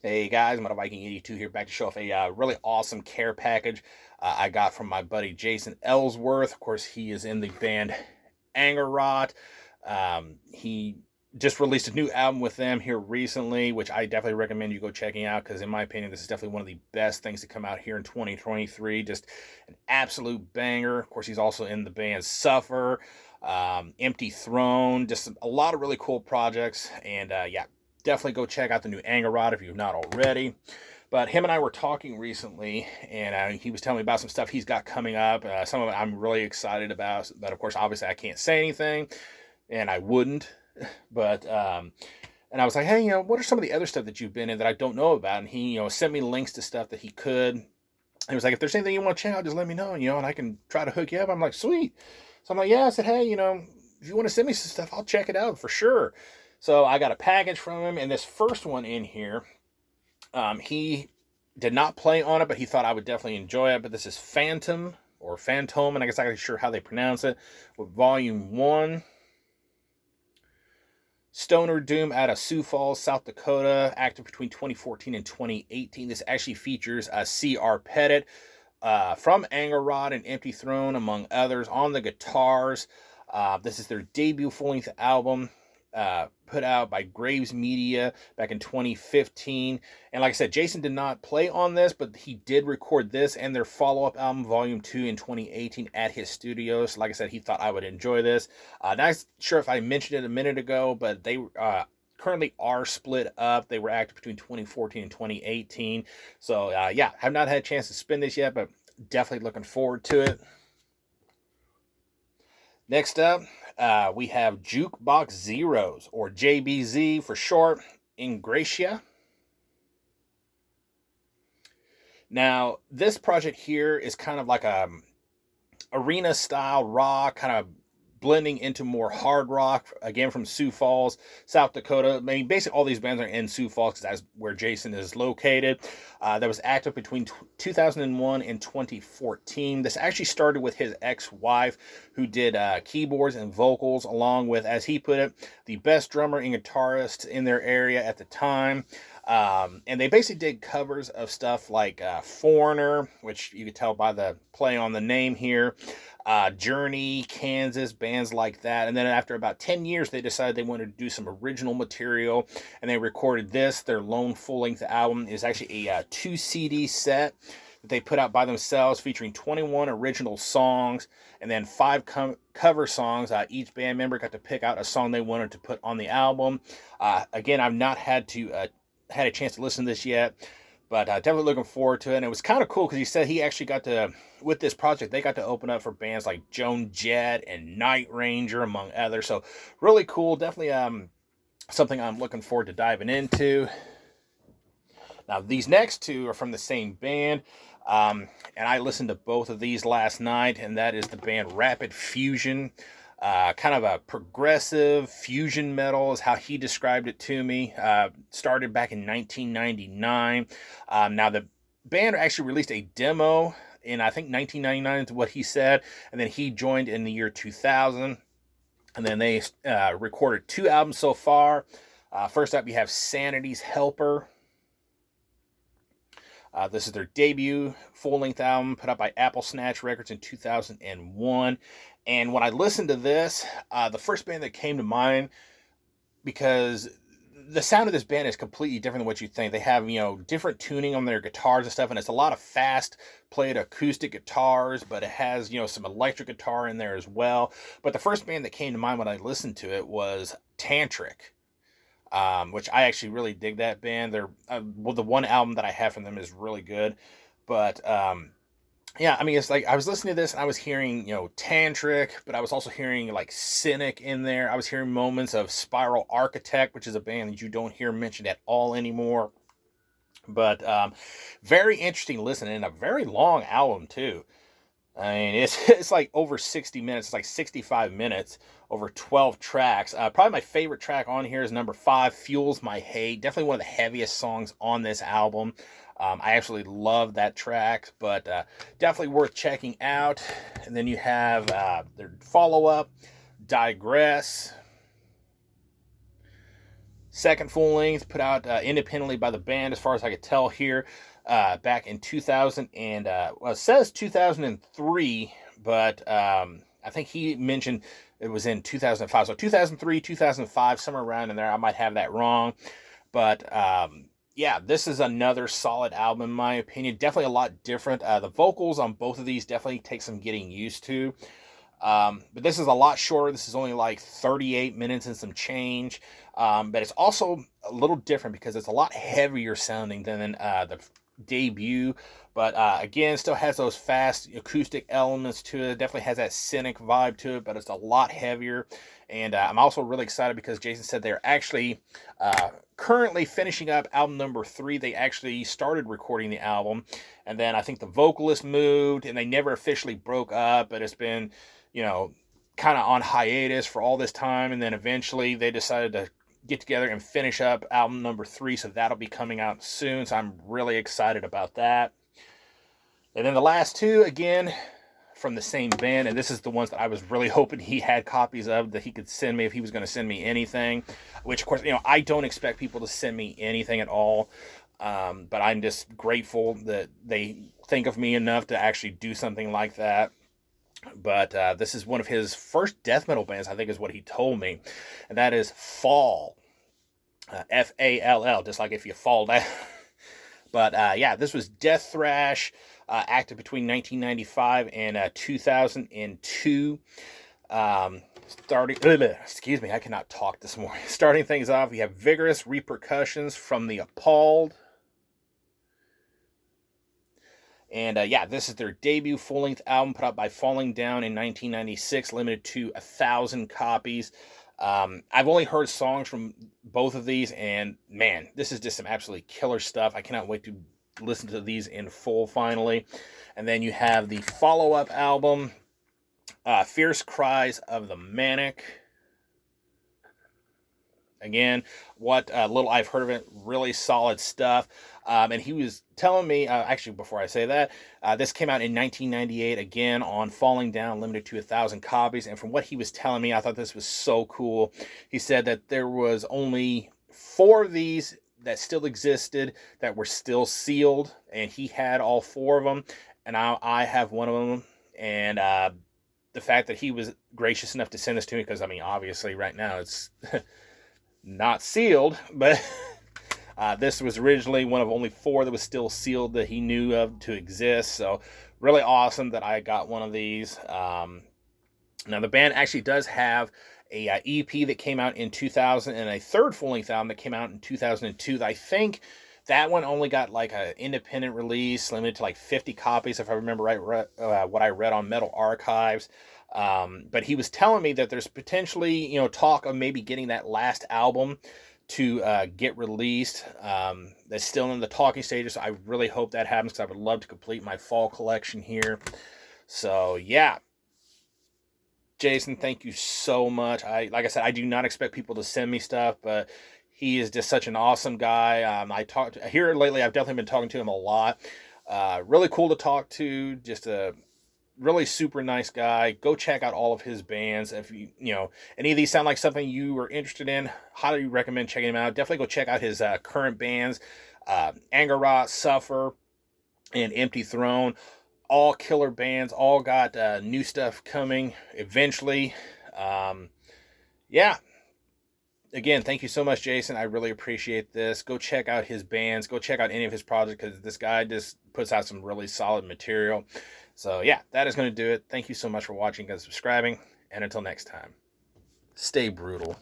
Hey guys, I'm Viking 82 here, back to show off a really awesome care package I got from my buddy Jason Ellsworth. Of course, he is in the band Angerot. He just released a new album with them here recently, which I definitely recommend you go checking out because, in my opinion, this is definitely one of the best things to come out here in 2023. Just an absolute banger. Of course, he's also in the band Suffer, Empty Throne, just a lot of really cool projects. And yeah, definitely go check out the new Anger Rod if you've not already. But him and I were talking recently, and he was telling me about some stuff he's got coming up. Some of it I'm really excited about, but of course, obviously, I can't say anything, and I wouldn't. But and I was like, hey, what are some of the other stuff that you've been in that I don't know about? And he, sent me links to stuff that he could. He was like, if there's anything you want to check out, just let me know, and I can try to hook you up. I'm like, sweet. So I'm like, yeah. I said, hey, if you want to send me some stuff, I'll check it out for sure. So I got a package from him, and this first one in here, he did not play on it, but he thought I would definitely enjoy it. But this is Phantom, or Phantom, and I guess I'm not sure how they pronounce it, with Volume 1. Stoner Doom out of Sioux Falls, South Dakota, active between 2014 and 2018. This actually features C.R. Pettit from Anger Rod and Empty Throne, among others, on the guitars. This is their debut full-length album, put out by Graves Media back in 2015. And like I said, Jason did not play on this, but he did record this and their follow-up album, Volume 2, in 2018 at his studio. So like I said, he thought I would enjoy this. Not sure if I mentioned it a minute ago, but they currently are split up. They were active between 2014 and 2018. So yeah, have not had a chance to spin this yet, but definitely looking forward to it. Next up, we have Jukebox Zeros, or JBZ for short, Ingratia. Now, this project here is kind of like a arena-style rock, kind of blending into more hard rock, again from Sioux Falls, South Dakota. I mean, basically all these bands are in Sioux Falls because that's where Jason is located. That was active between 2001 and 2014. This actually started with his ex-wife, who did keyboards and vocals, along with, as he put it, the best drummer and guitarist in their area at the time. And they basically did covers of stuff like Foreigner, which you could tell by the play on the name here, Journey, Kansas, bands like that. And then after about 10 years, they decided they wanted to do some original material, and they recorded this. Their lone full-length album is actually a 2 CD set that they put out by themselves, featuring 21 original songs and then 5 cover songs. Each band member got to pick out a song they wanted to put on the album. Again, I've not had a chance to listen to this yet, but definitely looking forward to it. And it was kind of cool because he said he actually got to, with this project, they got to open up for bands like Joan Jett and Night Ranger, among others. So really cool. Definitely something I'm looking forward to diving into. Now, these next two are from the same band, and I listened to both of these last night, and that is the band Rapid Fusion. Kind of a progressive fusion metal is how he described it to me. Started back in 1999. Now, the band actually released a demo in, I think, 1999 is what he said, and then he joined in the year 2000. And then they recorded 2 albums so far. First up, you have Sanity's Helper. This is their debut full-length album, put out by Apple Snatch Records in 2001. And when I listened to this, the first band that came to mind, because the sound of this band is completely different than what you think. They have, different tuning on their guitars and stuff, and it's a lot of fast-played acoustic guitars, but it has, some electric guitar in there as well. But the first band that came to mind when I listened to it was Tantric. Which I actually really dig that band. They're the one album that I have from them is really good, but yeah, I mean, it's like I was listening to this and I was hearing Tantric, but I was also hearing like Cynic in there. I was hearing moments of Spiral Architect, which is a band that you don't hear mentioned at all anymore. But very interesting listen, and a very long album too. I mean, it's like over 60 minutes. It's like 65 minutes over 12 tracks. Probably my favorite track on here is number 5, Fuels My Hate. Definitely one of the heaviest songs on this album. I actually love that track, but definitely worth checking out. And then you have their follow-up, Digress. second full length put out independently by the band, as far as I could tell here, back in 2000 and well, it says 2003, but I think he mentioned it was in 2005. So 2003, 2005, somewhere around in there. I might have that wrong, but yeah, this is another solid album in my opinion. Definitely a lot different. The vocals on both of these definitely take some getting used to. But this is a lot shorter. This is only like 38 minutes and some change. But it's also a little different because it's a lot heavier sounding than the debut. But again, still has those fast acoustic elements to it. Definitely has that cynic vibe to it, but it's a lot heavier. And I'm also really excited because Jason said they're actually currently finishing up album number 3. They actually started recording the album, and then I think the vocalist moved, and they never officially broke up, but it's been, kind of on hiatus for all this time, and then eventually they decided to get together and finish up album number 3, so that'll be coming out soon, so I'm really excited about that. And then the last two, again, from the same band, and this is the ones that I was really hoping he had copies of, that he could send me if he was going to send me anything, which, of course, I don't expect people to send me anything at all, but I'm just grateful that they think of me enough to actually do something like that. But this is one of his first death metal bands, I think is what he told me, and that is Fall. F-A-L-L, just like if you fall down. But yeah, this was death thrash, active between 1995 and 2002. Excuse me, I cannot talk this morning. Starting things off, we have Vigorous Repercussions from the Appalled. And yeah, this is their debut full-length album put out by Falling Down in 1996, limited to 1,000 copies. I've only heard songs from both of these, and man, this is just some absolutely killer stuff. I cannot wait to listen to these in full finally. And then you have the follow-up album, Fierce Cries of the Manic. Again, what little I've heard of it, really solid stuff. And he was telling me, actually, before I say that, this came out in 1998, again, on Falling Down, limited to 1,000 copies. And from what he was telling me, I thought this was so cool. He said that there was only 4 of these that still existed, that were still sealed, and he had all 4 of them, and I have one of them. And the fact that he was gracious enough to send this to me, because, I mean, obviously, right now, it's not sealed, but this was originally one of only 4 that was still sealed that he knew of to exist. So really awesome that I got one of these. Now the band actually does have a EP that came out in 2000 and a third full-length album that came out in 2002. I think that one only got like an independent release, limited to like 50 copies, if I remember right, what I read on Metal Archives. But he was telling me that there's potentially, talk of maybe getting that last album to get released. That's still in the talking stages. So I really hope that happens, because I would love to complete my fall collection here. So yeah, Jason, thank you so much. Like I said, I do not expect people to send me stuff, but he is just such an awesome guy. Here lately, I've definitely been talking to him a lot. Really cool to talk to. Just a really super nice guy. Go check out all of his bands. If any of these sound like something you are interested in, highly recommend checking him out. Definitely go check out his current bands, Anger Rot, Suffer, and Empty Throne. All killer bands. All got new stuff coming eventually. Yeah. Again, thank you so much, Jason. I really appreciate this. Go check out his bands. Go check out any of his projects, because this guy just puts out some really solid material. So yeah, that is going to do it. Thank you so much for watching and subscribing. And until next time, stay brutal.